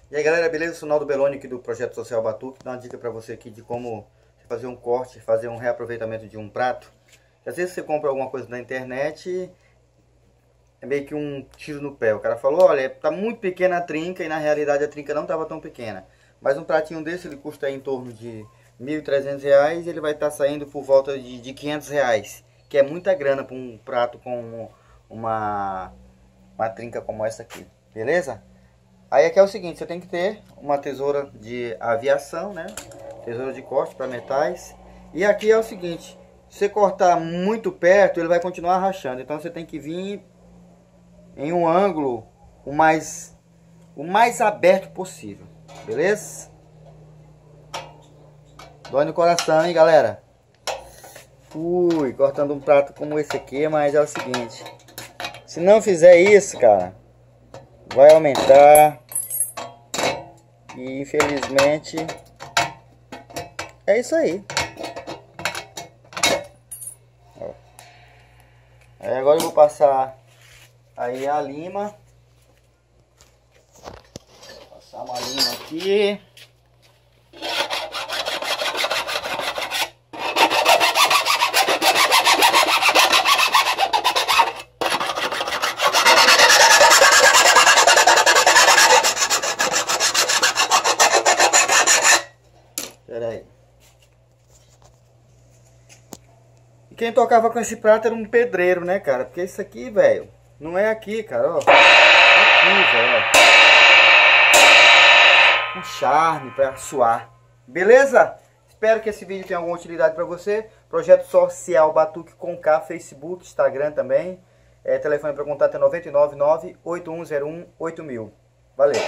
E aí galera, beleza? Eu sou o Naldo Belloni aqui do Projeto Social Batuque. Dá uma dica pra você aqui de como fazer um corte, fazer um reaproveitamento de um prato. Às vezes você compra alguma coisa na internet, é meio que um tiro no pé. O cara falou, olha, tá muito pequena a trinca, e na realidade a trinca não estava tão pequena. Mas um pratinho desse ele custa em torno de R$ 1.300 e ele vai estar saindo por volta de R$ 500, que é muita grana para um prato com uma trinca como essa aqui, beleza? Aí aqui é o seguinte, você tem que ter uma tesoura de aviação, né? Tesoura de corte para metais. E aqui é o seguinte, se você cortar muito perto, ele vai continuar rachando. Então você tem que vir em um ângulo o mais aberto possível, beleza? Dói no coração, hein, galera? Fui cortando um prato como esse aqui, mas é o seguinte, se não fizer isso, cara, vai aumentar e infelizmente é isso aí. Ó. Aí agora eu vou passar aí a lima, passar uma lima aqui. Pera aí. E quem tocava com esse prato era um pedreiro, né, cara? Porque isso aqui, velho, não é aqui, cara, ó. Aqui, velho, ó. Um charme pra suar. Beleza? Espero que esse vídeo tenha alguma utilidade pra você. Projeto Social Batuque com K, Facebook, Instagram também. Telefone para contato é 999-8101-8000. Valeu!